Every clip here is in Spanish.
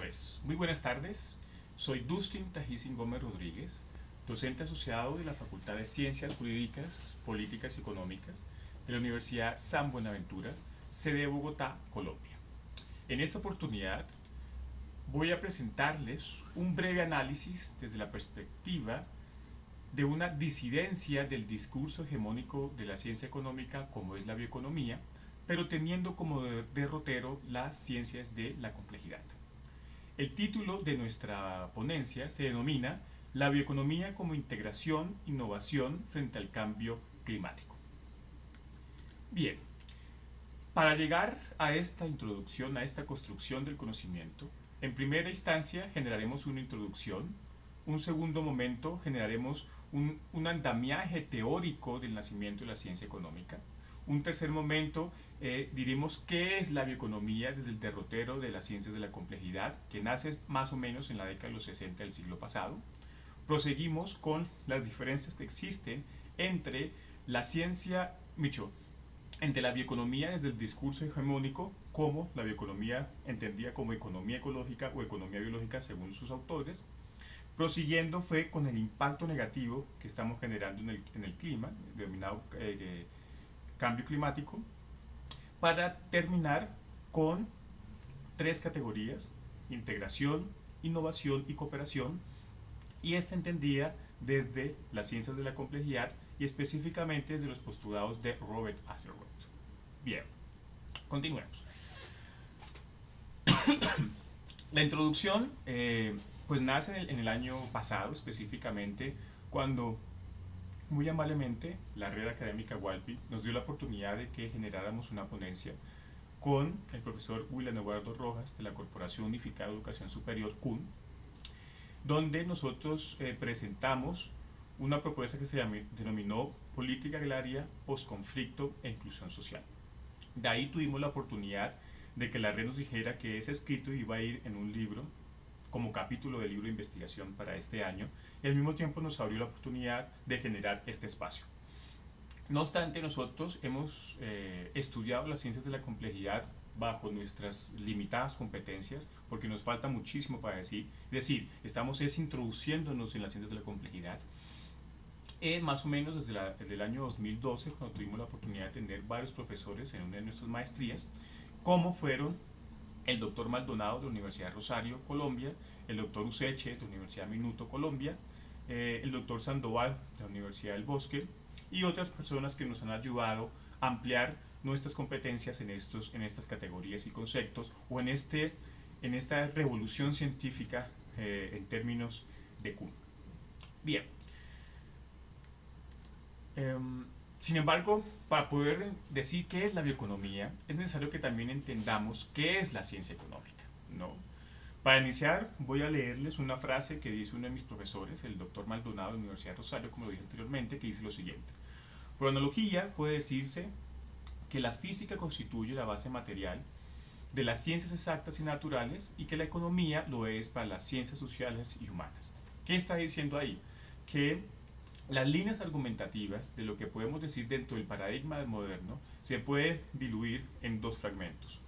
pues, muy buenas tardes. Soy Dustin Tajín Gómez Rodríguez, docente asociado de la Facultad de Ciencias Jurídicas, Políticas y Económicas de la Universidad San Buenaventura, sede de Bogotá, Colombia. En esta oportunidad voy a presentarles un breve análisis desde la perspectiva de una disidencia del discurso hegemónico de la ciencia económica como es la bioeconomía, pero teniendo como derrotero las ciencias de la complejidad. El título de nuestra ponencia se denomina La bioeconomía como integración, innovación frente al cambio climático. Bien, para llegar a esta introducción, a esta construcción del conocimiento, en primera instancia generaremos una introducción, un segundo momento generaremos un andamiaje teórico del nacimiento de la ciencia económica, un tercer momento diremos qué es la bioeconomía desde el derrotero de las ciencias de la complejidad, que nace más o menos en la década de los 60 del siglo pasado. Proseguimos con las diferencias que existen entre la ciencia, entre la bioeconomía desde el discurso hegemónico, como la bioeconomía entendida como economía ecológica o economía biológica según sus autores. Prosiguiendo fue con el impacto negativo que estamos generando en el clima, denominado cambio climático, para terminar con tres categorías: integración, innovación y cooperación, y esta entendida desde las ciencias de la complejidad y específicamente desde los postulados de Robert Axelrod. Bien, continuemos. La introducción pues nace en el año pasado, específicamente cuando muy amablemente la red académica WALPI nos dio la oportunidad de que generáramos una ponencia con el profesor William Eduardo Rojas de la Corporación Unificada de Educación Superior, CUN, donde nosotros presentamos una propuesta que se denominó Política Agraria, Postconflicto e Inclusión Social. De ahí tuvimos la oportunidad de que la red nos dijera que ese escrito iba a ir en un libro, como capítulo del libro de investigación para este año, y al mismo tiempo nos abrió la oportunidad de generar este espacio. No obstante, nosotros hemos estudiado las ciencias de la complejidad bajo nuestras limitadas competencias, porque nos falta muchísimo para decir, estamos introduciéndonos en las ciencias de la complejidad. Más o menos desde el año 2012, cuando tuvimos la oportunidad de tener varios profesores en una de nuestras maestrías, como fueron el doctor Maldonado de la Universidad de Rosario, Colombia, el doctor Useche de la Universidad Minuto, Colombia, el doctor Sandoval de la Universidad del Bosque y otras personas que nos han ayudado a ampliar nuestras competencias en estas categorías y conceptos, o en esta revolución científica en términos de Kuhn. Bien. Sin embargo, para poder decir qué es la bioeconomía, es necesario que también entendamos qué es la ciencia económica, ¿no? Para iniciar, voy a leerles una frase que dice uno de mis profesores, el doctor Maldonado de la Universidad de Rosario, como lo dije anteriormente, que dice lo siguiente: por analogía, puede decirse que la física constituye la base material de las ciencias exactas y naturales, y que la economía lo es para las ciencias sociales y humanas. ¿Qué está diciendo ahí? Que las líneas argumentativas de lo que podemos decir dentro del paradigma moderno se puede diluir en dos fragmentos.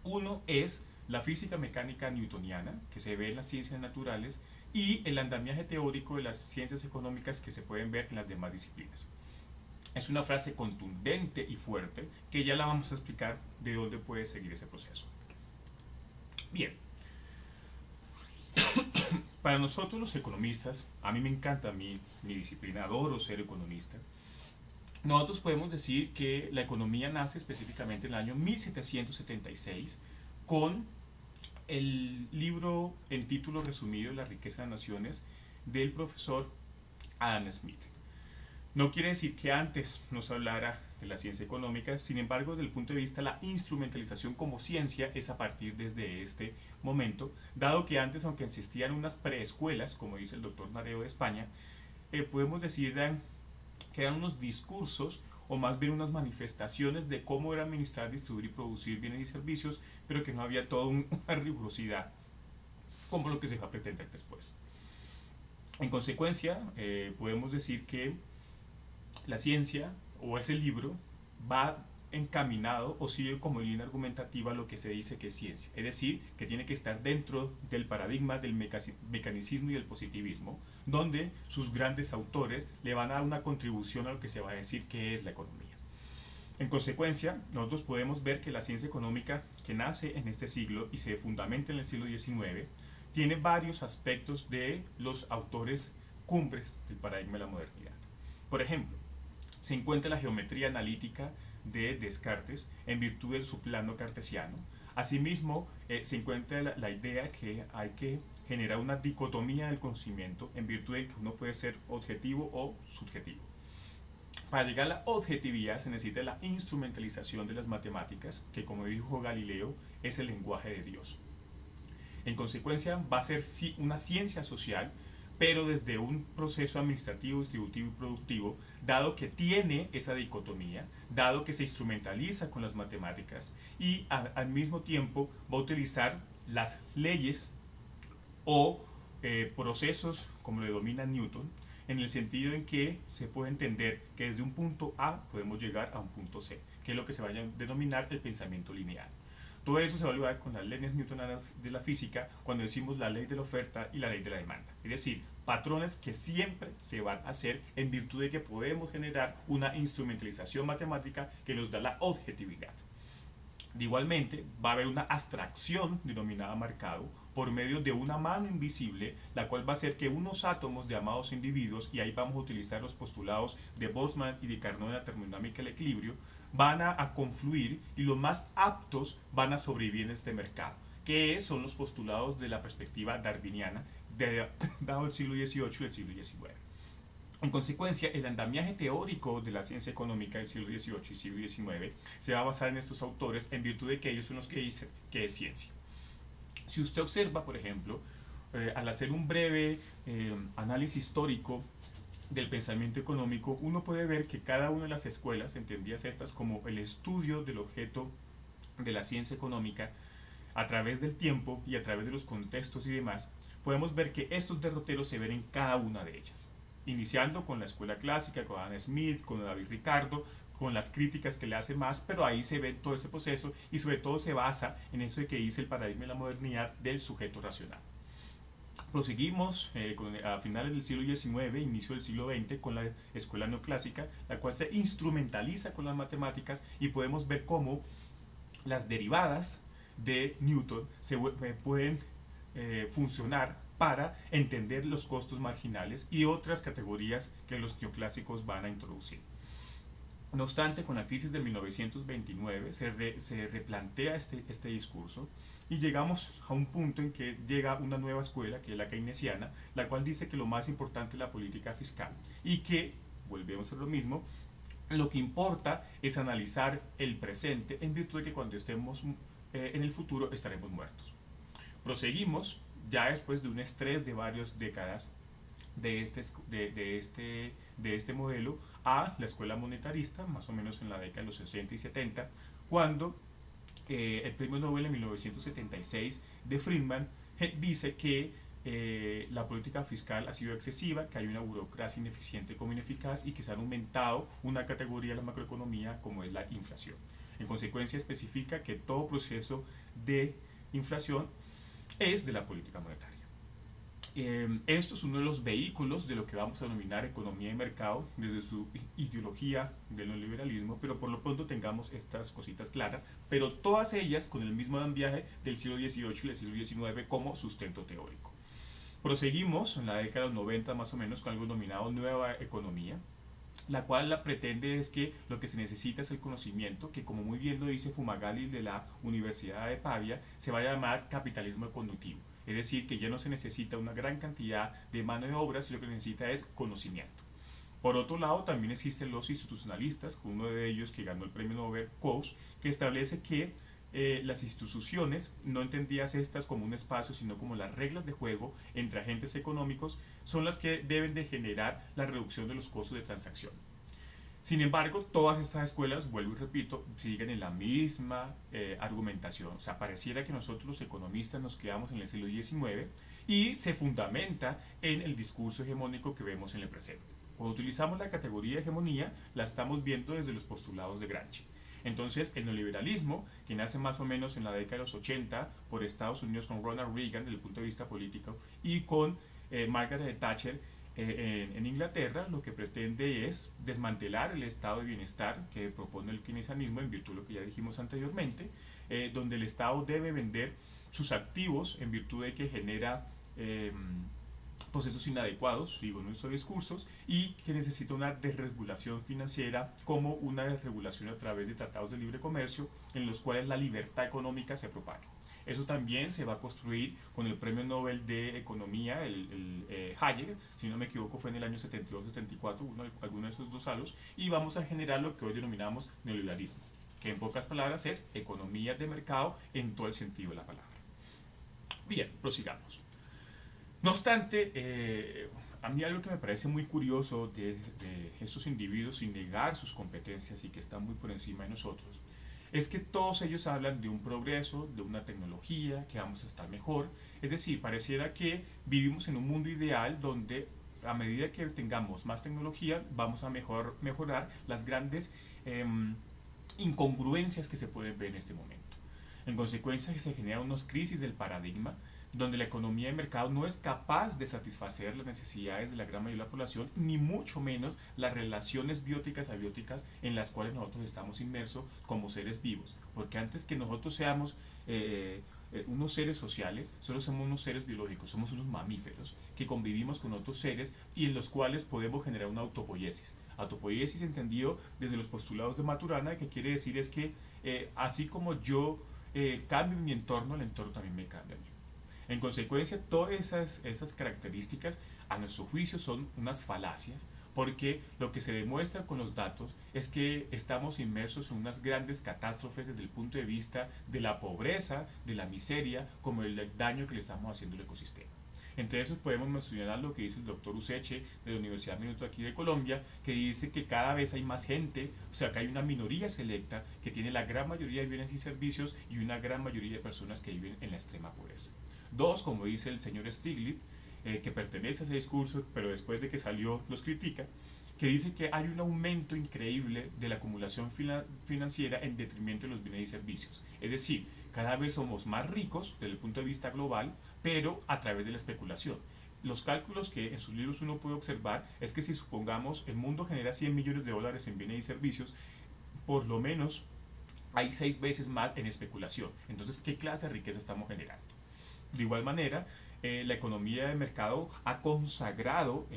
Uno es la física mecánica newtoniana, que se ve en las ciencias naturales, y el andamiaje teórico de las ciencias económicas, que se pueden ver en las demás disciplinas. Es una frase contundente y fuerte que ya la vamos a explicar de dónde puede seguir ese proceso. Bien. Para nosotros los economistas, a mí me encanta mi disciplina, adoro ser economista. Nosotros podemos decir que la economía nace específicamente en el año 1776 con el libro en título resumido La riqueza de las naciones del profesor Adam Smith. No quiere decir que antes no se hablara de la ciencia económica, sin embargo, desde el punto de vista de la instrumentalización como ciencia es a partir desde este momento, dado que antes, aunque existían unas preescuelas, como dice el doctor Nareo de España, podemos decir que eran unos discursos o más bien unas manifestaciones de cómo era administrar, distribuir y producir bienes y servicios, pero que no había toda una rigurosidad como lo que se va a pretender después. En consecuencia, podemos decir que la ciencia o ese libro va encaminado o sigue como línea argumentativa lo que se dice que es ciencia, es decir, que tiene que estar dentro del paradigma del mecanicismo y el positivismo, donde sus grandes autores le van a dar una contribución a lo que se va a decir que es la economía. En consecuencia, nosotros podemos ver que la ciencia económica que nace en este siglo y se fundamenta en el siglo XIX tiene varios aspectos de los autores cumbres del paradigma de la modernidad. Por ejemplo, se encuentra la geometría analítica de Descartes en virtud de su plano cartesiano. Asimismo, se encuentra la idea que hay que generar una dicotomía del conocimiento en virtud de que uno puede ser objetivo o subjetivo. Para llegar a la objetividad se necesita la instrumentalización de las matemáticas, que como dijo Galileo, es el lenguaje de Dios. En consecuencia, va a ser una ciencia social, pero desde un proceso administrativo, distributivo y productivo, dado que tiene esa dicotomía, dado que se instrumentaliza con las matemáticas y al mismo tiempo va a utilizar las leyes o procesos, como le domina Newton, en el sentido en que se puede entender que desde un punto A podemos llegar a un punto C, que es lo que se va a denominar el pensamiento lineal. Todo eso se va a lograr con las leyes newtonianas de la física cuando decimos la ley de la oferta y la ley de la demanda. Es decir, patrones que siempre se van a hacer en virtud de que podemos generar una instrumentalización matemática que nos da la objetividad. Igualmente, va a haber una abstracción denominada marcado por medio de una mano invisible, la cual va a hacer que unos átomos de amados individuos, y ahí vamos a utilizar los postulados de Boltzmann y de Carnot en la termodinámica del equilibrio, van a confluir y los más aptos van a sobrevivir en este mercado, que son los postulados de la perspectiva darwiniana, dado el siglo XVIII y el siglo XIX. En consecuencia, el andamiaje teórico de la ciencia económica del siglo XVIII y siglo XIX se va a basar en estos autores en virtud de que ellos son los que dicen que es ciencia. Si usted observa, por ejemplo, al hacer un breve análisis histórico del pensamiento económico, uno puede ver que cada una de las escuelas, entendidas estas como el estudio del objeto de la ciencia económica, a través del tiempo y a través de los contextos y demás, podemos ver que estos derroteros se ven en cada una de ellas. Iniciando con la escuela clásica, con Adam Smith, con David Ricardo, con las críticas que le hace más, pero ahí se ve todo ese proceso y sobre todo se basa en eso de que dice el paradigma de la modernidad del sujeto racional. Proseguimos a finales del siglo XIX, inicio del siglo XX, con la escuela neoclásica, la cual se instrumentaliza con las matemáticas y podemos ver cómo las derivadas de Newton se pueden funcionar para entender los costos marginales y otras categorías que los neoclásicos van a introducir. No obstante, con la crisis de 1929 se replantea este discurso y llegamos a un punto en que llega una nueva escuela, que es la keynesiana, la cual dice que lo más importante es la política fiscal y que, volvemos a lo mismo, lo que importa es analizar el presente en virtud de que cuando estemos en el futuro estaremos muertos. Proseguimos ya después de un estrés de varias décadas de este modelo a la escuela monetarista, más o menos en la década de los 60 y 70, cuando el premio Nobel en 1976 de Friedman dice que la política fiscal ha sido excesiva, que hay una burocracia ineficiente como ineficaz y que se ha aumentado una categoría de la macroeconomía como es la inflación. En consecuencia especifica que todo proceso de inflación es de la política monetaria. Esto es uno de los vehículos de lo que vamos a denominar economía y mercado desde su ideología del neoliberalismo, pero por lo pronto tengamos estas cositas claras, pero todas ellas con el mismo andamiaje del siglo XVIII y del siglo XIX como sustento teórico. Proseguimos en la década de los 90 más o menos con algo denominado nueva economía, la cual la pretende es que lo que se necesita es el conocimiento, que como muy bien lo dice Fumagalli de la Universidad de Pavia, se va a llamar capitalismo cognitivo. Es decir, que ya no se necesita una gran cantidad de mano de obra, sino lo que necesita es conocimiento. Por otro lado, también existen los institucionalistas, con uno de ellos que ganó el premio Nobel, Coase, que establece que las instituciones, no entendidas estas como un espacio, sino como las reglas de juego entre agentes económicos, son las que deben de generar la reducción de los costos de transacción. Sin embargo, todas estas escuelas, vuelvo y repito, siguen en la misma argumentación. O sea, pareciera que nosotros los economistas nos quedamos en el siglo XIX y se fundamenta en el discurso hegemónico que vemos en el presente. Cuando utilizamos la categoría de hegemonía, la estamos viendo desde los postulados de Gramsci. Entonces, el neoliberalismo, que nace más o menos en la década de los 80 por Estados Unidos con Ronald Reagan desde el punto de vista político y con Margaret Thatcher en Inglaterra, lo que pretende es desmantelar el estado de bienestar que propone el keynesianismo en virtud de lo que ya dijimos anteriormente, donde el Estado debe vender sus activos en virtud de que genera procesos inadecuados, sigo nuestros discursos, y que necesita una desregulación financiera como una desregulación a través de tratados de libre comercio en los cuales la libertad económica se propague. Eso también se va a construir con el Premio Nobel de Economía, Hayek, si no me equivoco fue en el año 72-74, alguno de esos dos años, y vamos a generar lo que hoy denominamos neoliberalismo, que en pocas palabras es economía de mercado en todo el sentido de la palabra. Bien, prosigamos. No obstante, a mí algo que me parece muy curioso de estos individuos, sin negar sus competencias y que están muy por encima de nosotros, es que todos ellos hablan de un progreso, de una tecnología, que vamos a estar mejor. Es decir, pareciera que vivimos en un mundo ideal donde a medida que tengamos más tecnología vamos a mejorar las grandes incongruencias que se pueden ver en este momento. En consecuencia, se generan unas crisis del paradigma donde la economía de mercado no es capaz de satisfacer las necesidades de la gran mayoría de la población, ni mucho menos las relaciones bióticas abióticas en las cuales nosotros estamos inmersos como seres vivos. Porque antes que nosotros seamos unos seres sociales, solo somos unos seres biológicos, somos unos mamíferos que convivimos con otros seres y en los cuales podemos generar una autopoiesis. Autopoiesis entendido desde los postulados de Maturana, que quiere decir es que así como yo cambio mi entorno, el entorno también me cambia a mí. En consecuencia, todas esas características, a nuestro juicio, son unas falacias, porque lo que se demuestra con los datos es que estamos inmersos en unas grandes catástrofes desde el punto de vista de la pobreza, de la miseria, como el daño que le estamos haciendo al ecosistema. Entre esos podemos mencionar lo que dice el doctor Useche de la Universidad Minuto aquí de Colombia, que dice que cada vez hay más gente, o sea que hay una minoría selecta que tiene la gran mayoría de bienes y servicios y una gran mayoría de personas que viven en la extrema pobreza. Dos, como dice el señor Stiglitz, que pertenece a ese discurso, pero después de que salió los critica, que dice que hay un aumento increíble de la acumulación financiera en detrimento de los bienes y servicios. Es decir, cada vez somos más ricos desde el punto de vista global, pero a través de la especulación. Los cálculos que en sus libros uno puede observar es que si supongamos el mundo genera 100 millones de dólares en bienes y servicios, por lo menos hay 6 veces más en especulación. Entonces, ¿qué clase de riqueza estamos generando? De igual manera, la economía de mercado ha consagrado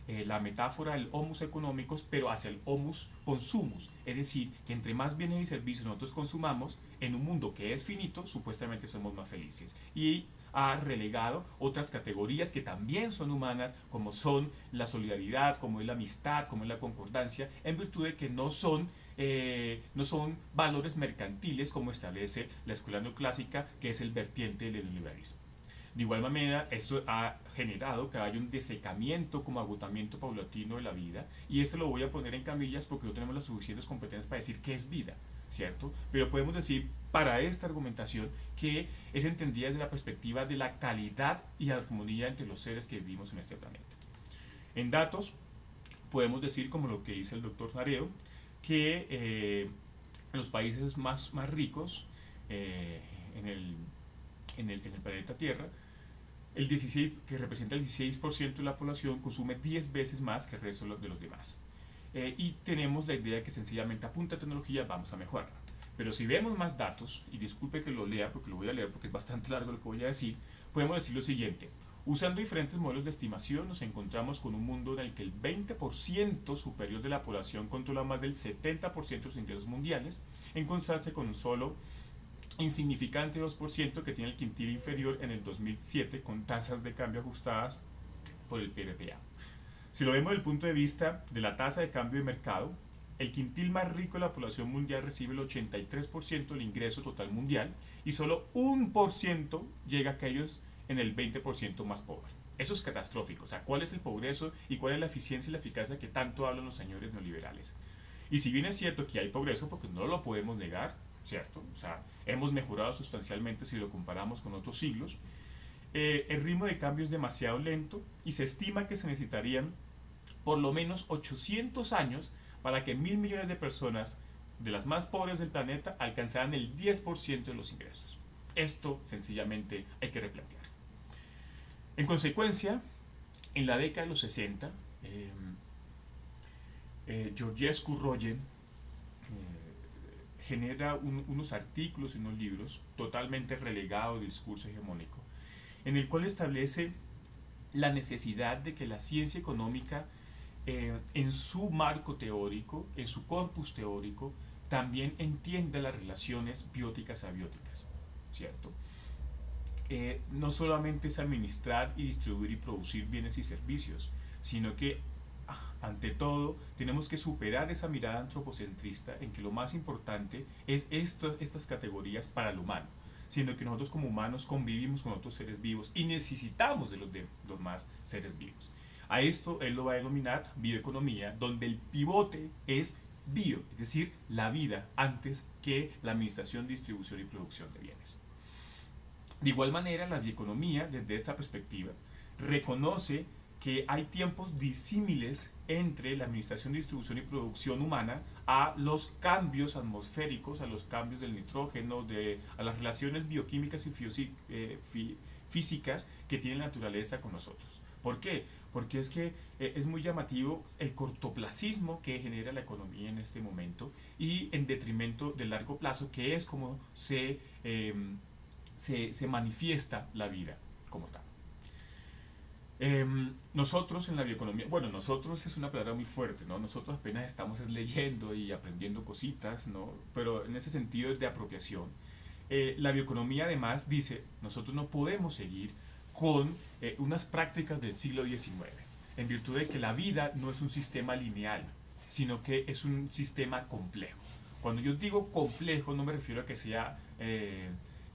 la metáfora del homus económicos, pero hacia el homus consumus. Es decir, que entre más bienes y servicios nosotros consumamos, en un mundo que es finito, supuestamente somos más felices. Y ha relegado otras categorías que también son humanas, como son la solidaridad, como es la amistad, como es la concordancia, en virtud de que no son valores mercantiles como establece la escuela neoclásica, que es el vertiente del neoliberalismo. De igual manera, esto ha generado que haya un desecamiento como agotamiento paulatino de la vida, y esto lo voy a poner en camillas porque no tenemos las suficientes competencias para decir qué es vida, ¿cierto? Pero podemos decir para esta argumentación que es entendida desde la perspectiva de la calidad y armonía entre los seres que vivimos en este planeta. En datos, podemos decir, como lo que dice el doctor Nareo, que en los países más ricos en el planeta Tierra, el 16, que representa el 16% de la población, consume 10 veces más que el resto de los demás. Y tenemos la idea de que sencillamente a punta de tecnología vamos a mejorar. Pero si vemos más datos, y disculpe que lo lea porque lo voy a leer porque es bastante largo lo que voy a decir, podemos decir lo siguiente. Usando diferentes modelos de estimación, nos encontramos con un mundo en el que el 20% superior de la población controla más del 70% de los ingresos mundiales, en contraste con un solo insignificante 2% que tiene el quintil inferior en el 2007, con tasas de cambio ajustadas por el PVPA. Si lo vemos desde el punto de vista de la tasa de cambio de mercado, el quintil más rico de la población mundial recibe el 83% del ingreso total mundial y solo 1% llega a aquellos en el 20% más pobre. Eso es catastrófico. O sea, ¿cuál es el progreso y cuál es la eficiencia y la eficacia que tanto hablan los señores neoliberales? Y si bien es cierto que hay progreso, porque no lo podemos negar, ¿cierto? O sea, hemos mejorado sustancialmente si lo comparamos con otros siglos, el ritmo de cambio es demasiado lento y se estima que se necesitarían por lo menos 800 años para que 1.000 millones de personas de las más pobres del planeta alcanzarán el 10% de los ingresos. Esto sencillamente hay que replantear. En consecuencia, en la década de los 60, Georgescu Royen genera unos artículos y unos libros totalmente relegados del discurso hegemónico, en el cual establece la necesidad de que la ciencia económica, en su marco teórico, en su corpus teórico, también entienda las relaciones bióticas abióticas, ¿cierto? No solamente es administrar y distribuir y producir bienes y servicios, sino que ante todo tenemos que superar esa mirada antropocentrista en que lo más importante es estas categorías para el humano, sino que nosotros como humanos convivimos con otros seres vivos y necesitamos de los demás seres vivos. A esto él lo va a denominar bioeconomía, donde el pivote es bio, es decir, la vida antes que la administración, distribución y producción de bienes. De igual manera, la bioeconomía, desde esta perspectiva, reconoce que hay tiempos disímiles entre la administración, distribución y producción humana a los cambios atmosféricos, a los cambios del nitrógeno, a las relaciones bioquímicas y físicas que tiene la naturaleza con nosotros. ¿Por qué? Porque es que es muy llamativo el cortoplacismo que genera la economía en este momento y en detrimento del largo plazo, que es como se manifiesta la vida como tal. Nosotros en la bioeconomía, bueno, nosotros es una palabra muy fuerte, ¿no? Nosotros apenas estamos leyendo y aprendiendo cositas, ¿no? Pero en ese sentido es de apropiación. La bioeconomía además dice, nosotros no podemos seguir con unas prácticas del siglo XIX, en virtud de que la vida no es un sistema lineal, sino que es un sistema complejo. Cuando yo digo complejo no me refiero a que sea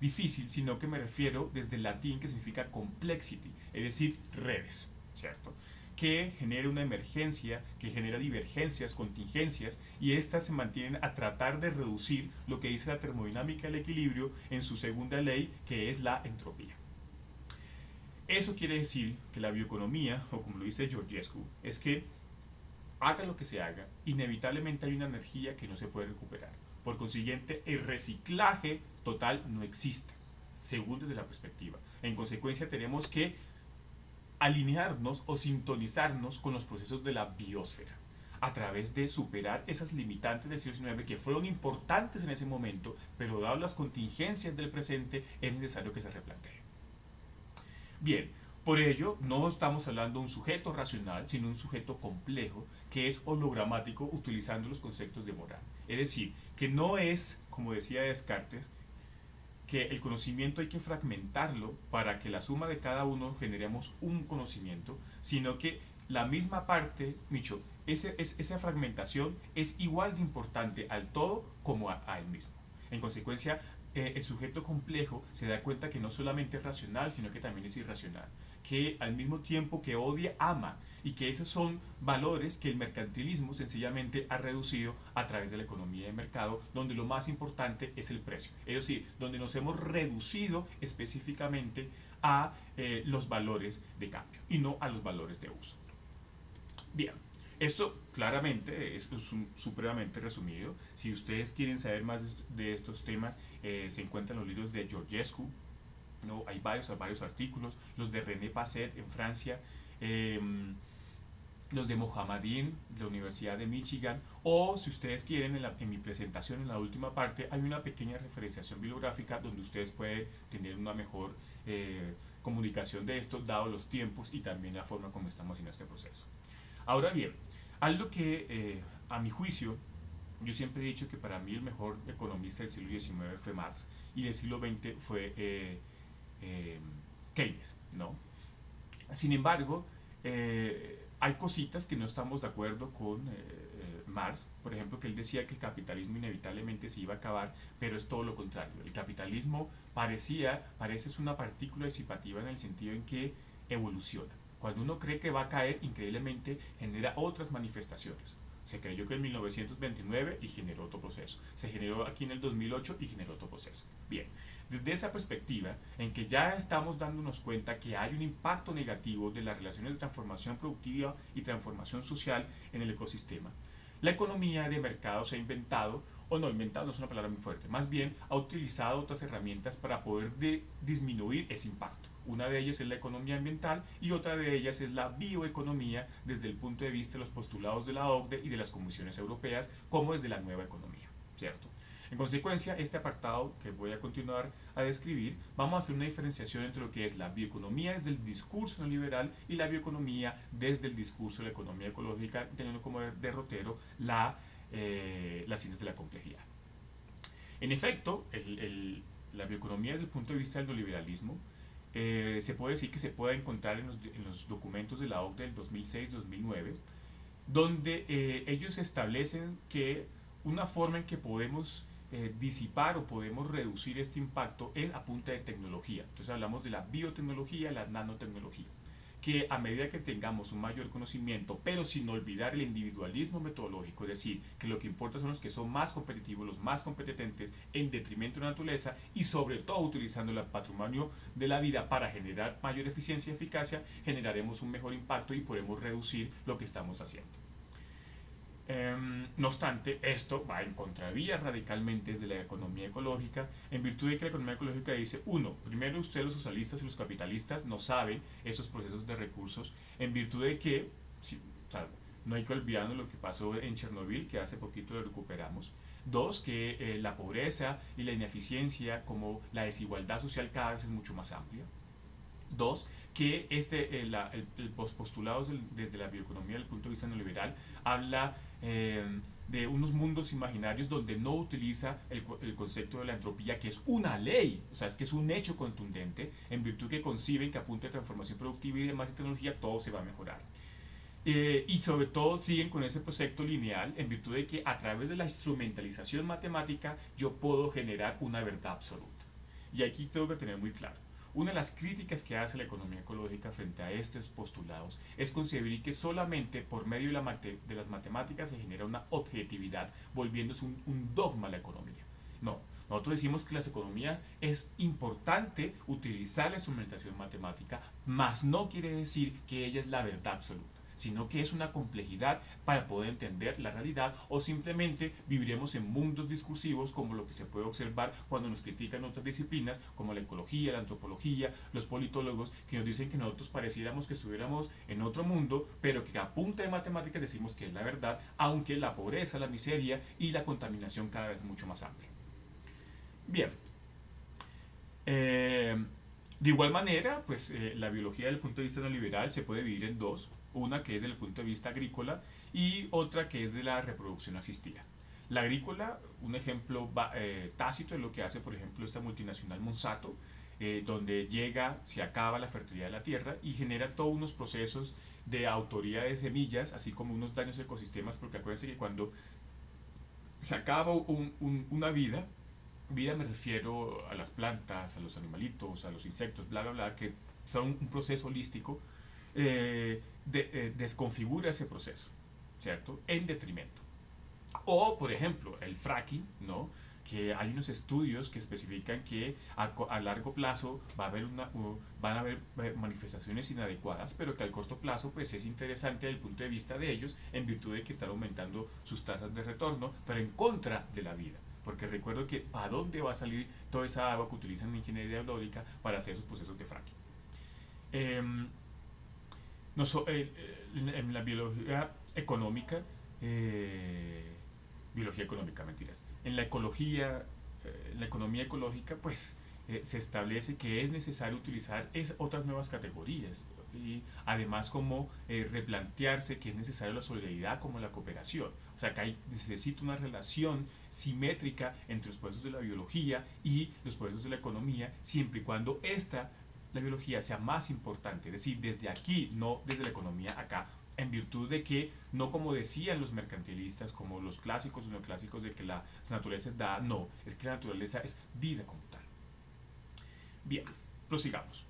difícil, sino que me refiero desde el latín, que significa complexity, es decir, redes, ¿cierto? Que genera una emergencia, que genera divergencias, contingencias, y estas se mantienen a tratar de reducir lo que dice la termodinámica del equilibrio en su segunda ley, que es la entropía. Eso quiere decir que la bioeconomía, o como lo dice Georgescu, es que haga lo que se haga, inevitablemente hay una energía que no se puede recuperar. Por consiguiente, el reciclaje total no existe, según desde la perspectiva. En consecuencia, tenemos que alinearnos o sintonizarnos con los procesos de la biosfera a través de superar esas limitantes del siglo XIX que fueron importantes en ese momento, pero dadas las contingencias del presente, es necesario que se replantee. Bien, por ello no estamos hablando de un sujeto racional, sino un sujeto complejo que es hologramático utilizando los conceptos de moral. Es decir, que no es, como decía Descartes, que el conocimiento hay que fragmentarlo para que la suma de cada uno generemos un conocimiento, sino que la misma parte, Micho, esa fragmentación es igual de importante al todo como a él mismo. En consecuencia, el sujeto complejo se da cuenta que no solamente es racional, sino que también es irracional, que al mismo tiempo que odia, ama, y que esos son valores que el mercantilismo sencillamente ha reducido a través de la economía de mercado, donde lo más importante es el precio. Es decir, donde nos hemos reducido específicamente a los valores de cambio y no a los valores de uso. Bien, esto claramente es supremamente resumido. Si ustedes quieren saber más de estos temas, se encuentran los libros de Georgescu, ¿no? Hay varios artículos, los de René Passet en Francia, los de Mohammadin de la Universidad de Michigan, o si ustedes quieren, en mi presentación, en la última parte, hay una pequeña referenciación bibliográfica donde ustedes pueden tener una mejor comunicación de esto, dado los tiempos y también la forma como estamos haciendo este proceso. Ahora bien, algo que a mi juicio, yo siempre he dicho que para mí el mejor economista del siglo XIX fue Marx y del siglo XX fue Keynes, ¿no? Sin embargo, hay cositas que no estamos de acuerdo con Marx, por ejemplo, que él decía que el capitalismo inevitablemente se iba a acabar, pero es todo lo contrario. El capitalismo parece es una partícula disipativa en el sentido en que evoluciona. Cuando uno cree que va a caer, increíblemente genera otras manifestaciones. Se creyó que en 1929 y generó otro proceso. Se generó aquí en el 2008 y generó otro proceso. Bien, desde esa perspectiva, en que ya estamos dándonos cuenta que hay un impacto negativo de las relaciones de transformación productiva y transformación social en el ecosistema, la economía de mercado se ha inventado o no, inventado no es una palabra muy fuerte, más bien ha utilizado otras herramientas para poder disminuir ese impacto. Una de ellas es la economía ambiental y otra de ellas es la bioeconomía desde el punto de vista de los postulados de la OCDE y de las comisiones europeas, como desde la nueva economía, ¿cierto? En consecuencia, este apartado que voy a continuar a describir, vamos a hacer una diferenciación entre lo que es la bioeconomía desde el discurso neoliberal y la bioeconomía desde el discurso de la economía ecológica, teniendo como derrotero las ciencias de la complejidad. En efecto, la bioeconomía desde el punto de vista del neoliberalismo se puede decir que se puede encontrar en los documentos de la OCDE del 2006-2009, donde ellos establecen que una forma en que podemos disipar o podemos reducir este impacto es a punta de tecnología. Entonces hablamos de la biotecnología, la nanotecnología, que a medida que tengamos un mayor conocimiento, pero sin olvidar el individualismo metodológico, es decir, que lo que importa son los que son más competitivos, los más competentes, en detrimento de la naturaleza y sobre todo utilizando el patrimonio de la vida para generar mayor eficiencia y eficacia, generaremos un mejor impacto y podremos reducir lo que estamos haciendo. No obstante, esto va en contravía radicalmente desde la economía ecológica, en virtud de que la economía ecológica dice, uno, primero ustedes los socialistas y los capitalistas no saben esos procesos de recursos, en virtud de que, o sea, no hay que olvidarnos lo que pasó en Chernobyl, que hace poquito lo recuperamos. Dos, que la pobreza y la ineficiencia, como la desigualdad social cada vez es mucho más amplia. Dos, que los postulados desde la bioeconomía desde el punto de vista neoliberal habla de unos mundos imaginarios donde no utiliza el concepto de la entropía, que es una ley, o sea, es que es un hecho contundente, en virtud que conciben que a punto de transformación productiva y demás de tecnología todo se va a mejorar. Y sobre todo siguen con ese proyecto lineal en virtud de que a través de la instrumentalización matemática yo puedo generar una verdad absoluta. Y aquí tengo que tener muy claro. Una de las críticas que hace la economía ecológica frente a estos postulados es concebir que solamente por medio de las matemáticas se genera una objetividad, volviéndose un dogma a la economía. No, nosotros decimos que la economía es importante utilizar la instrumentación matemática, mas no quiere decir que ella es la verdad absoluta, sino que es una complejidad para poder entender la realidad, o simplemente viviremos en mundos discursivos como lo que se puede observar cuando nos critican otras disciplinas como la ecología, la antropología, los politólogos, que nos dicen que nosotros pareciéramos que estuviéramos en otro mundo, pero que a punta de matemáticas decimos que es la verdad, aunque la pobreza, la miseria y la contaminación cada vez es mucho más amplia. Bien. De igual manera, pues la biología desde el punto de vista neoliberal se puede dividir en dos. Una que es desde el punto de vista agrícola y otra que es de la reproducción asistida. La agrícola, un ejemplo tácito es lo que hace, por ejemplo, esta multinacional Monsanto, donde se acaba la fertilidad de la tierra y genera todos unos procesos de autoría de semillas, así como unos daños a ecosistemas, porque acuérdense que cuando se acaba una vida me refiero a las plantas, a los animalitos, a los insectos, bla, bla, bla, que son un proceso holístico, desconfigura ese proceso, ¿cierto? En detrimento. O, por ejemplo, el fracking, ¿no? Que hay unos estudios que especifican que a largo plazo van a haber manifestaciones inadecuadas, pero que al corto plazo pues es interesante desde el punto de vista de ellos, en virtud de que están aumentando sus tasas de retorno, pero en contra de la vida. Porque recuerdo que ¿para dónde va a salir toda esa agua que utilizan en ingeniería eólica para hacer esos procesos de fracking? En la biología económica, mentiras, en la ecología, en la economía ecológica, pues se establece que es necesario utilizar otras nuevas categorías y además como replantearse que es necesario la solidaridad como la cooperación. O sea, que necesita una relación simétrica entre los procesos de la biología y los procesos de la economía, siempre y cuando la biología sea más importante, es decir, desde aquí, no desde la economía acá, en virtud de que, no como decían los mercantilistas, como los clásicos o neoclásicos, de que la naturaleza es dada, no, es que la naturaleza es vida como tal. Bien, prosigamos.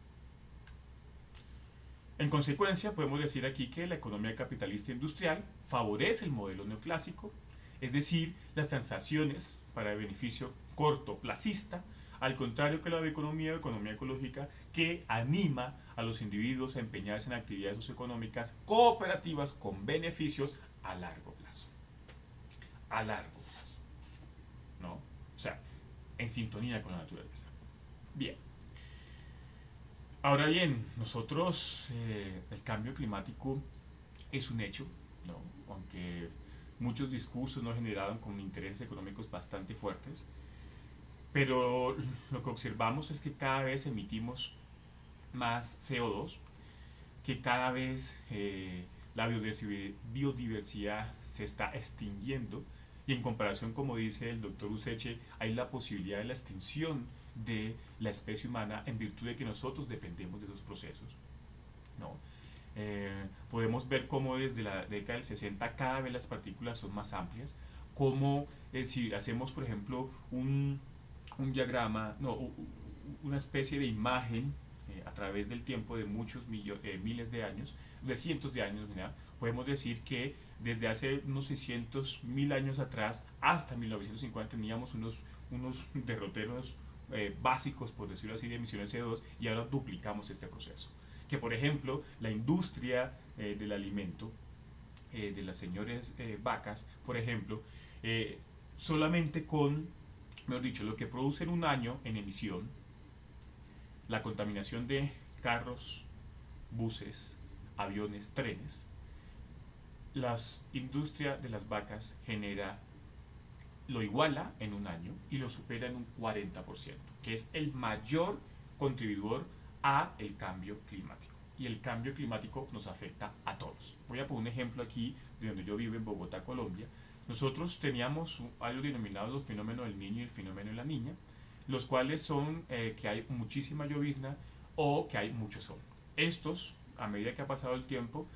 En consecuencia, podemos decir aquí que la economía capitalista industrial favorece el modelo neoclásico, es decir, las transacciones para el beneficio cortoplacista, al contrario que la economía ecológica, que anima a los individuos a empeñarse en actividades socioeconómicas cooperativas con beneficios a largo plazo. A largo plazo. o sea, en sintonía con la naturaleza. Bien, ahora bien, nosotros, el cambio climático es un hecho, ¿no? Aunque muchos discursos no generaron con intereses económicos bastante fuertes, pero lo que observamos es que cada vez emitimos más CO2, que cada vez la biodiversidad se está extinguiendo y en comparación, como dice el doctor Useche, hay la posibilidad de la extinción de la especie humana en virtud de que nosotros dependemos de esos procesos, ¿no? Podemos ver cómo desde la década del 60 cada vez las partículas son más amplias, como si hacemos por ejemplo un diagrama, no, una especie de imagen a través del tiempo de muchos miles de años, de cientos de años, ¿verdad? Podemos decir que desde hace unos 600.000 años atrás hasta 1950 teníamos unos derroteros básicos, por decirlo así, de emisiones de CO2 y ahora duplicamos este proceso. Que por ejemplo la industria del alimento, de las señores vacas, por ejemplo, solamente con, mejor dicho, lo que produce en un año en emisión, la contaminación de carros, buses, aviones, trenes, la industria de las vacas genera, lo iguala en un año y lo supera en un 40%, que es el mayor contribuidor a el cambio climático. Y el cambio climático nos afecta a todos. Voy a poner un ejemplo aquí de donde yo vivo, en Bogotá, Colombia. Nosotros teníamos algo denominado los fenómenos del niño y el fenómeno de la niña, los cuales son que hay muchísima llovizna o que hay mucho sol. Estos, a medida que ha pasado el tiempo,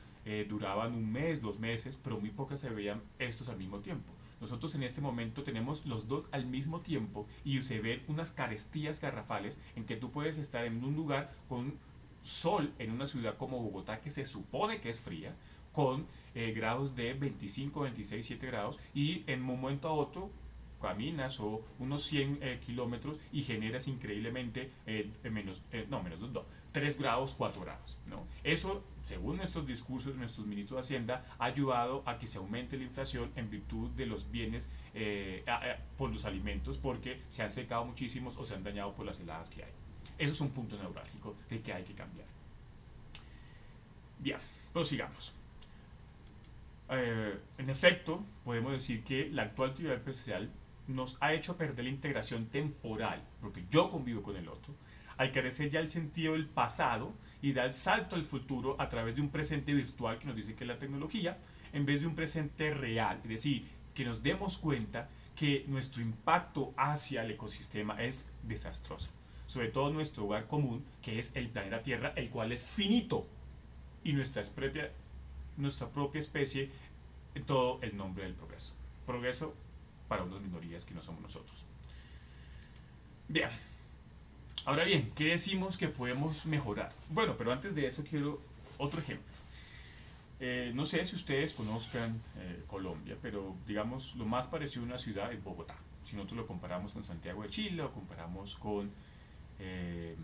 duraban un mes, 2 meses, pero muy pocas se veían estos al mismo tiempo. Nosotros en este momento tenemos los dos al mismo tiempo y se ven unas carestías garrafales en que tú puedes estar en un lugar con sol en una ciudad como Bogotá, que se supone que es fría, con grados de 25, 26, 7 grados, y en un momento a otro caminas o unos 100 kilómetros y generas increíblemente menos, no, menos, no, 3 grados, 4 grados, ¿no? Eso, según nuestros discursos, nuestros ministros de Hacienda, ha ayudado a que se aumente la inflación en virtud de los bienes por los alimentos, porque se han secado muchísimos o se han dañado por las heladas que hay. Eso es un punto neurálgico de que hay que cambiar. Bien, prosigamos. En efecto, podemos decir que la actual actividad empresarial nos ha hecho perder la integración temporal, porque yo convivo con el otro, al carecer ya el sentido del pasado y dar el salto al futuro a través de un presente virtual que nos dice que es la tecnología, en vez de un presente real, es decir, que nos demos cuenta que nuestro impacto hacia el ecosistema es desastroso, sobre todo nuestro hogar común, que es el planeta Tierra, el cual es finito, y nuestra propia especie, en todo el nombre del progreso. Progreso para unas minorías que no somos nosotros. Bien, ahora bien, ¿qué decimos que podemos mejorar? Bueno, pero antes de eso quiero otro ejemplo. No sé si ustedes conozcan Colombia, pero digamos lo más parecido a una ciudad es Bogotá. Si nosotros lo comparamos con Santiago de Chile o comparamos eh,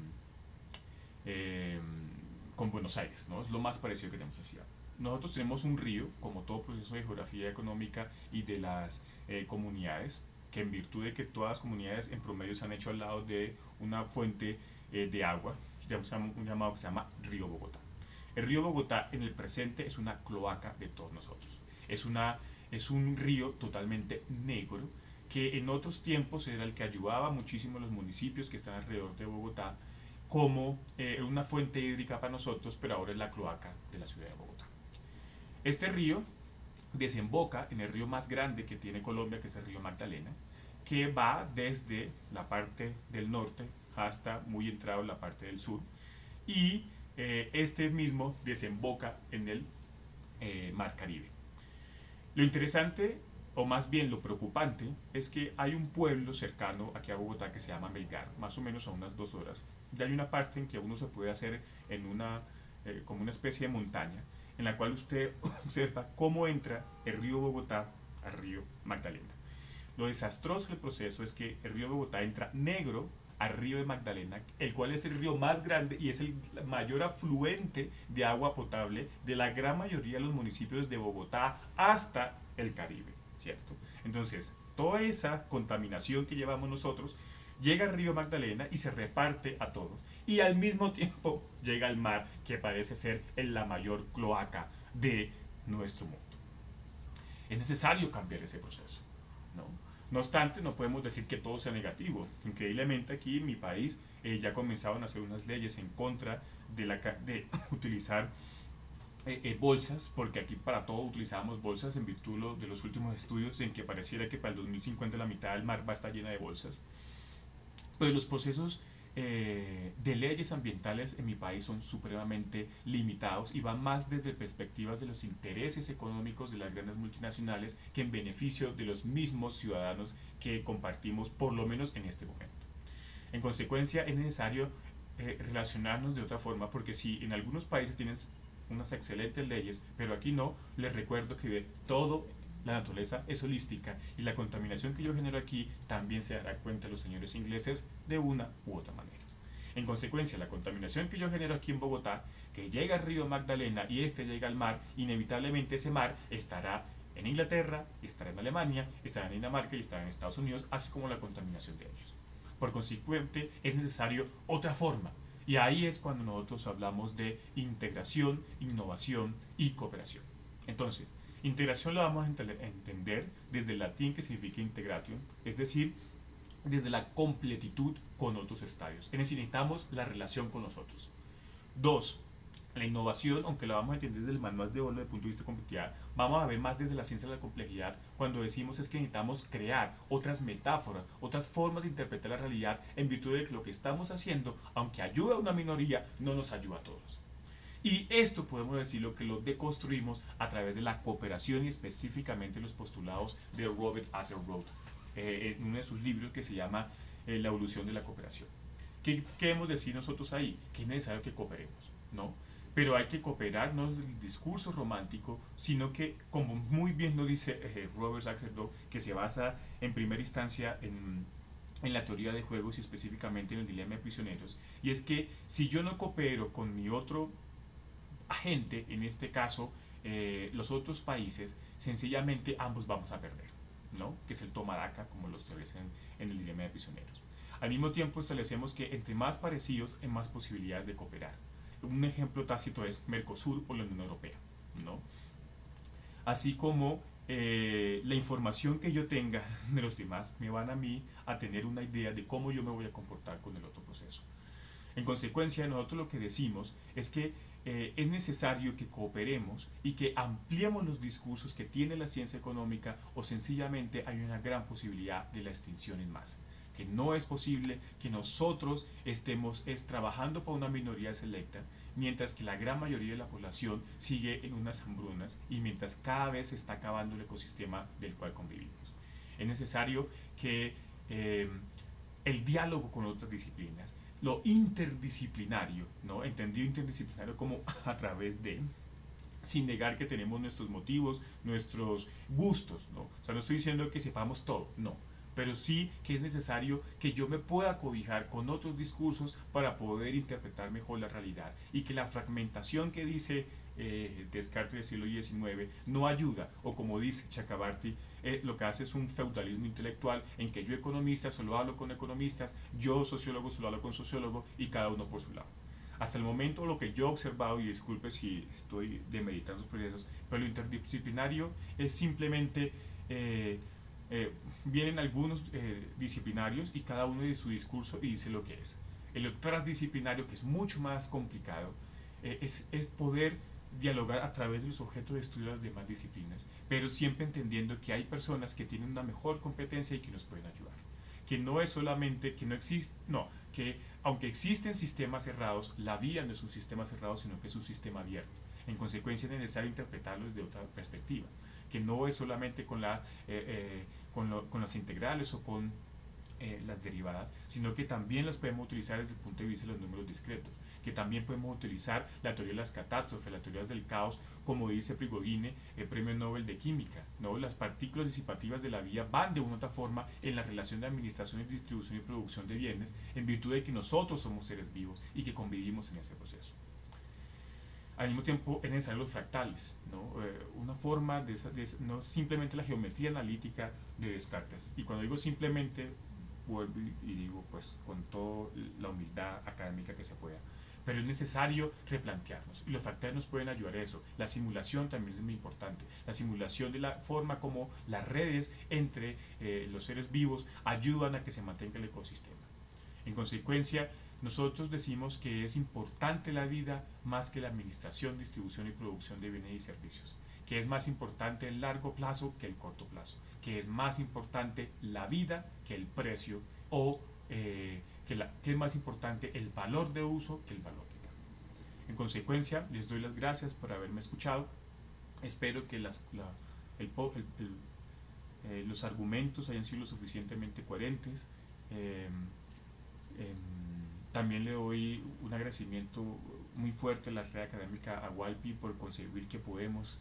con Buenos Aires, ¿no? Es lo más parecido que tenemos a ciudad. Nosotros tenemos un río, como todo proceso de geografía económica y de las comunidades, que en virtud de que todas las comunidades en promedio se han hecho al lado de una fuente de agua, un llamado que se llama Río Bogotá. El río Bogotá en el presente es una cloaca de todos nosotros. Es un río totalmente negro que en otros tiempos era el que ayudaba muchísimo a los municipios que están alrededor de Bogotá como una fuente hídrica para nosotros, pero ahora es la cloaca de la ciudad de Bogotá. Este río desemboca en el río más grande que tiene Colombia, que es el río Magdalena, que va desde la parte del norte hasta muy entrado en la parte del sur, y este mismo desemboca en el Mar Caribe. Lo interesante, o más bien lo preocupante, es que hay un pueblo cercano aquí a Bogotá que se llama Melgar, más o menos a unas 2 horas, y hay una parte en que uno se puede hacer en como una especie de montaña, en la cual usted observa cómo entra el río Bogotá al río Magdalena. Lo desastroso del proceso es que el río Bogotá entra negro al río de Magdalena, el cual es el río más grande y es el mayor afluente de agua potable de la gran mayoría de los municipios de Bogotá hasta el Caribe, ¿cierto? Entonces, toda esa contaminación que llevamos nosotros llega al río Magdalena y se reparte a todos. Y al mismo tiempo llega al mar, que parece ser la mayor cloaca de nuestro mundo. Es necesario cambiar ese proceso, ¿no? No obstante, no podemos decir que todo sea negativo. Increíblemente aquí en mi país ya comenzaron a hacer unas leyes en contra de utilizar bolsas, porque aquí para todo utilizábamos bolsas en virtud de los últimos estudios en que pareciera que para el 2050 la mitad del mar va a estar llena de bolsas. Pero los procesos de leyes ambientales en mi país son supremamente limitados y van más desde perspectivas de los intereses económicos de las grandes multinacionales que en beneficio de los mismos ciudadanos que compartimos, por lo menos en este momento. En consecuencia, es necesario relacionarnos de otra forma, porque si en algunos países tienen unas excelentes leyes, pero aquí no, les recuerdo que todo la naturaleza es holística y la contaminación que yo genero aquí también se dará cuenta los señores ingleses de una u otra manera. En consecuencia, la contaminación que yo genero aquí en Bogotá, que llega al río Magdalena y este llega al mar, inevitablemente ese mar estará en Inglaterra, estará en Alemania, estará en Dinamarca y estará en Estados Unidos, así como la contaminación de ellos. Por consiguiente, es necesario otra forma. Y ahí es cuando nosotros hablamos de integración, innovación y cooperación. Entonces, integración la vamos a entender desde el latín que significa integration, es decir, desde la completitud con otros estadios. Es decir, necesitamos la relación con los otros. Dos, la innovación, aunque la vamos a entender desde el manual de Bohr desde el punto de vista de complejidad, vamos a ver más desde la ciencia de la complejidad cuando decimos es que necesitamos crear otras metáforas, otras formas de interpretar la realidad en virtud de que lo que estamos haciendo, aunque ayuda a una minoría, no nos ayuda a todos. Y esto podemos decirlo que lo deconstruimos a través de la cooperación y específicamente los postulados de Robert Axelrod en uno de sus libros que se llama La evolución de la cooperación. ¿Qué queremos decir nosotros ahí? Que es necesario que cooperemos, ¿no? Pero hay que cooperar no desde el discurso romántico, sino que, como muy bien lo dice Robert Axelrod, que se basa en primera instancia en la teoría de juegos y específicamente en el dilema de prisioneros, y es que si yo no coopero con mi otro agente, en este caso los otros países, sencillamente ambos vamos a perder, ¿no? Que es el toma daca, como lo establecen en el dilema de prisioneros. Al mismo tiempo establecemos que entre más parecidos hay más posibilidades de cooperar. Un ejemplo tácito es Mercosur o la Unión Europea, ¿no? Así como la información que yo tenga de los demás me van a mí a tener una idea de cómo yo me voy a comportar con el otro proceso. En consecuencia, nosotros lo que decimos es que es necesario que cooperemos y que ampliemos los discursos que tiene la ciencia económica, o sencillamente hay una gran posibilidad de la extinción en masa. Que no es posible que nosotros estemos trabajando para una minoría selecta, mientras que la gran mayoría de la población sigue en unas hambrunas y mientras cada vez se está acabando el ecosistema del cual convivimos. Es necesario que el diálogo con otras disciplinas, lo interdisciplinario, ¿no? Entendido interdisciplinario como a través de, sin negar que tenemos nuestros motivos, nuestros gustos, ¿no? O sea, no estoy diciendo que sepamos todo, no, pero sí que es necesario que yo me pueda cobijar con otros discursos para poder interpretar mejor la realidad, y que la fragmentación que dice Descartes del siglo XIX no ayuda, o como dice Chakrabarty, lo que hace es un feudalismo intelectual en que yo economista solo hablo con economistas, yo sociólogo solo hablo con sociólogos y cada uno por su lado. Hasta el momento lo que yo he observado, y disculpe si estoy demeritando los procesos, pero lo interdisciplinario es simplemente vienen algunos disciplinarios y cada uno de su discurso y dice lo que es. El transdisciplinario, que es mucho más complicado, es poder dialogar a través de los objetos de estudio de las demás disciplinas, pero siempre entendiendo que hay personas que tienen una mejor competencia y que nos pueden ayudar. Que no es solamente que no existe, no, que aunque existen sistemas cerrados, la vía no es un sistema cerrado, sino que es un sistema abierto. En consecuencia, es necesario interpretarlo desde otra perspectiva, que no es solamente con las integrales o con las derivadas, sino que también las podemos utilizar desde el punto de vista de los números discretos, que también podemos utilizar la teoría de las catástrofes, las teorías del caos, como dice Prigogine, el premio Nobel de Química, ¿no? Las partículas disipativas de la vida van de una u otra forma en la relación de administración y distribución y producción de bienes, en virtud de que nosotros somos seres vivos y que convivimos en ese proceso. Al mismo tiempo es necesario los fractales, ¿no? Una forma no simplemente la geometría analítica de Descartes. Y cuando digo simplemente, vuelvo y digo pues con toda la humildad académica que se pueda. Pero es necesario replantearnos y los fractales nos pueden ayudar a eso. La simulación también es muy importante. La simulación de la forma como las redes entre los seres vivos ayudan a que se mantenga el ecosistema. En consecuencia, nosotros decimos que es importante la vida más que la administración, distribución y producción de bienes y servicios, que es más importante el largo plazo que el corto plazo, que es más importante la vida que el precio o que es más importante el valor de uso que el valor de cambio. En consecuencia, les doy las gracias por haberme escuchado. Espero que el, los argumentos hayan sido lo suficientemente coherentes. Eh, También le doy un agradecimiento muy fuerte a la red académica AWALPI por concebir que podemos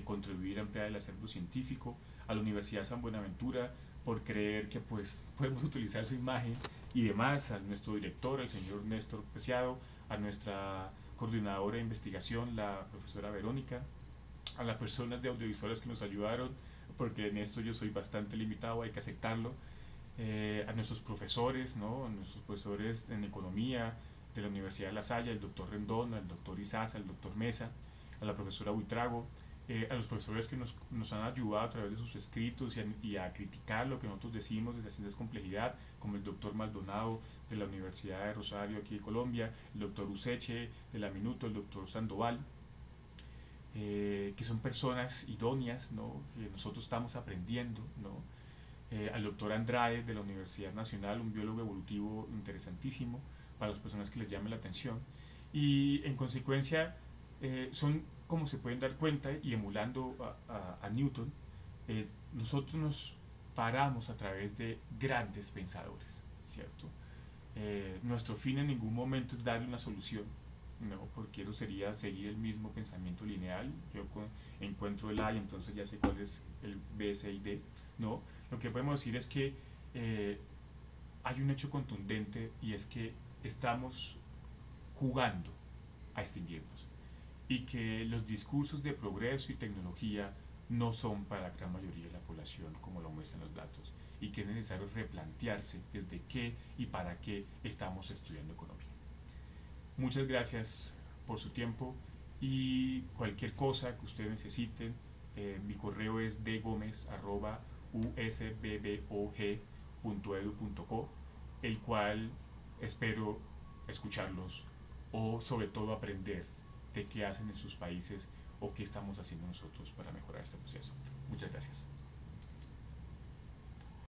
contribuir a ampliar el acervo científico, a la Universidad San Buenaventura por creer que pues podemos utilizar su imagen y demás, a nuestro director, el señor Néstor Preciado, a nuestra coordinadora de investigación, la profesora Verónica, a las personas de audiovisuales que nos ayudaron, porque en esto yo soy bastante limitado, hay que aceptarlo, a nuestros profesores, ¿no? A nuestros profesores en economía de la Universidad de La Salle, el doctor Rendón, al doctor Izaza, al doctor Mesa, a la profesora Buitrago, a los profesores que nos han ayudado a través de sus escritos y a criticar lo que nosotros decimos desde Ciencias Complejidad, como el doctor Maldonado de la Universidad de Rosario aquí de Colombia, el doctor Useche de la Minuto, el doctor Sandoval, que son personas idóneas, ¿no? Que nosotros estamos aprendiendo, ¿no? Al doctor Andrade de la Universidad Nacional, un biólogo evolutivo interesantísimo para las personas que les llame la atención, y en consecuencia son, como se pueden dar cuenta y emulando a Newton, nosotros nos paramos a través de grandes pensadores, ¿cierto? Nuestro fin en ningún momento es darle una solución, no, porque eso sería seguir el mismo pensamiento lineal. Yo encuentro el A y entonces ya sé cuál es el B, C y D. No, lo que podemos decir es que hay un hecho contundente y es que estamos jugando a extinguirnos y que los discursos de progreso y tecnología no son para la gran mayoría de la población como lo muestran los datos y que es necesario replantearse desde qué y para qué estamos estudiando economía. Muchas gracias por su tiempo y cualquier cosa que ustedes necesiten, mi correo es dgomez@usbbog.edu.co, el cual espero escucharlos o sobre todo aprender de qué hacen en sus países o qué estamos haciendo nosotros para mejorar este proceso. Muchas gracias.